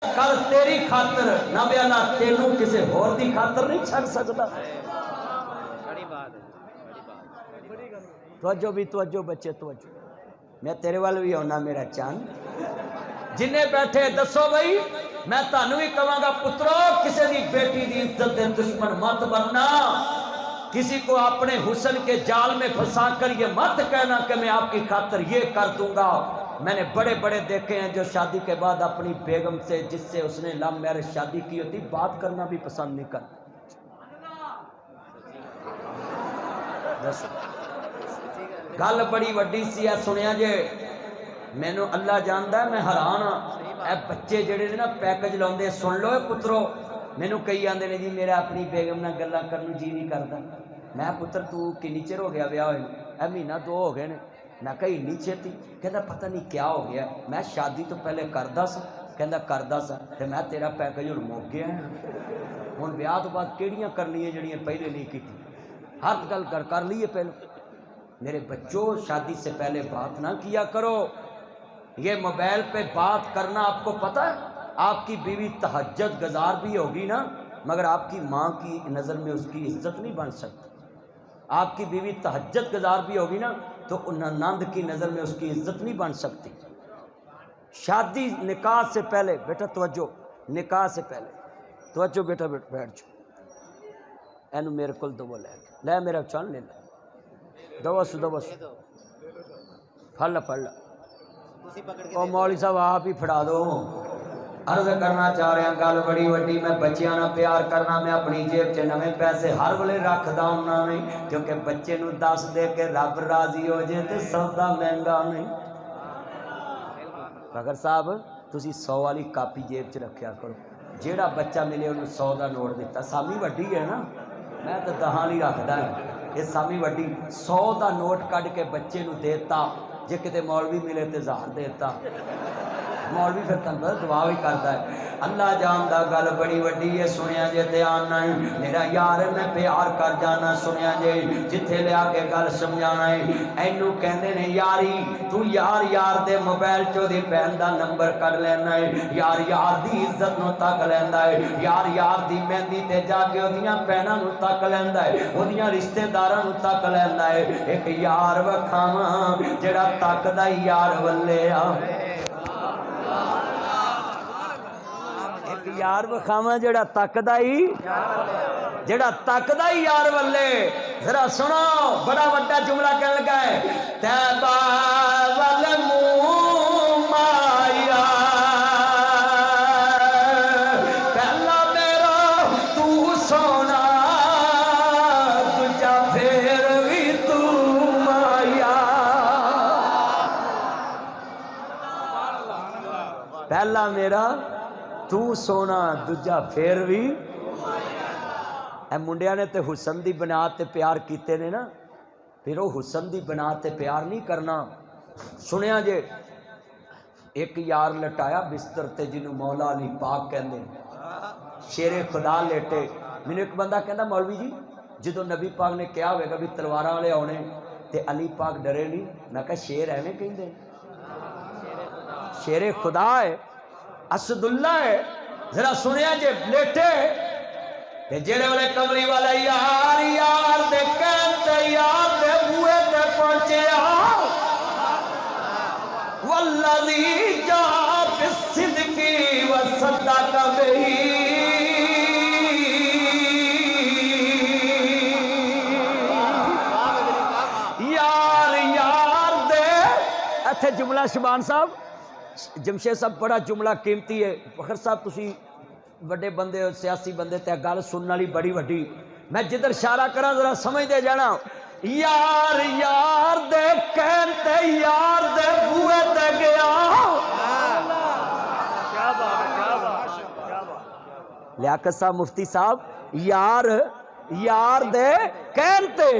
कल तेरी खातर ना ब्याला तेनू किसी होर दी खातर नहीं छड़ सकता। तवज्जो भी तवज्जो बच्चे तवज्जो, मैं तेरे वाल भी आना मेरा चांद। जिन्हें बैठे दसो बई मैं तुहानू भी कहांगा पुत्रो किसी दी बेटी दी इज्जत दे दुश्मन मत बनना। किसी को अपने हुस्न के जाल में फंसा कर ये मत कहना कि मैं आपकी खातर ये कर दूंगा। मैंने बड़े बड़े देखे हैं जो शादी के बाद अपनी बेगम से जिससे उसने लव मैरिज शादी की होती बात करना भी पसंद नहीं करता। गल बड़ी वड्डी सी है सुनिया जे मैनू अल्लाह जानदा है मैं हैरान हाँ। बच्चे जेडे ने ना पैकेज लाउंदे सुन लो पुत्रो मैनू कई आंदे ने जी मेरा अपनी बेगम नाल गल्लां करन जी नहीं करदा। मैं पुत्र तू किन्नी चिर हो गया ब्याह होए? महीना 2 हो गए ने। मैं कहा इन्नी छेती? कहता पता नहीं क्या हो गया। मैं शादी तो पहले करदा सा। कहता करदा सा ते मैं तेरा पैकेज हुण मुक गया हुण ब्याह तो बाद किहड़ियां करनियां जिहड़ियां पहले नहीं कीती। हर गल कर लीए पहले। मेरे बच्चों शादी से पहले बात ना किया करो। ये मोबाइल पे बात करना आपको पता है आपकी बीवी तहज्जुद गुजार भी होगी ना मगर आपकी माँ की नज़र में उसकी इज्जत नहीं बन सकती। आपकी बीवी तहज्जुद गुजार भी होगी ना तो नंद की नज़र में उसकी इज्जत नहीं बन सकती। शादी निकाह से पहले बेटा तवज्जो, निकाह से पहले तवज्जो बेटा बैठ जाओ। एनू मेरे को दवो लै मेरा चल ले दवस फड़ ला और मौलवी साहब आप ही फड़ा दो। अर्ज करना चाह रहा गल बड़ी वड्डी मैं बच्चों नाल प्यार करना मैं अपनी जेब च नवे पैसे हर वेले रखदा हुंदा नहीं क्योंकि बच्चे नूं दस दे के रब राजी हो जाए तो सौदा महंगा नहीं। फकर साहब तुसी 100 वाली कापी जेब च रखा करो जेड़ा बच्चा मिले उन्होंने 100 का नोट दिता। सामी वड्डी है ना मैं तो 10 नहीं रखदा ये सामी वड्डी 100 का नोट कढ़ के बच्चे नूं देता। जे किते मौलवी मिले तो 1000 देता। मौलवी फिर तुम दुआ भी करता है। अल्लाह जानदा गल बड़ी वड्डी है सुनिया जे ध्यान नहीं मेरा यार मैं प्यार कर जाना सुनिया जे जिथे लिया के गल समझाना है। इनू कहते ने यारी तू यार यार दे मोबाइल चो दी भैन दा नंबर कढ़ लेना है। यार यार दी इज्जत नूं तक लैंदा है। यार यार दी मेहंदी ते जाके ओदियां भैणां नूं तक लैंदा है ओदियां रिश्तेदारां नूं तक लैंदा है। एक यार वखावा जेड़ा तकदा यार वल्ले आ यार वखावा जेड़ा तकदा ही यार वल्ले। जरा सुनो बड़ा वड्डा जुमला कह लगा है तैबा वल मुँह माया पहला मेरा तू सोना दूजा फिर भी तू माया। पहला मेरा तू सोना दूजा फिर भी मुंडिया ने तो हुसन की बना ते प्यार किते ने ना फिर वो हुसन की बना ते प्यार नहीं करना। सुनिया जे एक यार लटाया बिस्तर ते जिन्हों मौला अली पाक कहते शेरे खुदा लेटे। मैंने एक बंदा कहता मौलवी जी जो नबी पाक ने कहा होगा भी तलवार वाले आने ते अली पाक डरे नहीं। मैं कहा शेर एवं कहते शेरे खुदा है असदुल्ला है। जरा सुनिया जे लेटे जेड़े वाले कमली वाला यार यार दे कहते यार दे बुए ते पहुंचे वल्लज़ी जा बिस्सिद्क़ी व सद्दक़ बिही। यार यार दे इत्थे जुमला शबान साहब जमशेद साहब बड़ा जुमला कीमती है। फखर साहब तुसी बड़े बंदे हो सियासी बंदे ते गल सुनने वाली बड़ी वड्डी। मैं जिधर इशारा करा जरा समझते जाना। यार यार दे कहते यार दे बुए ते गया लियाकत साहब मुफ्ती साहब यार यार दे कहते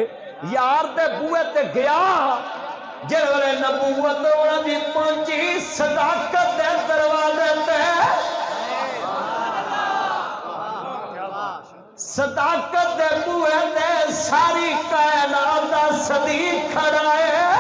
यार दे बुए ते गया जिहड़े नबूवत उन्हां दी पहुंची सदाकत दे दरवाजे ते सदाकत दे बूहे ते सारी कायनात दा सदीक खड़ा है।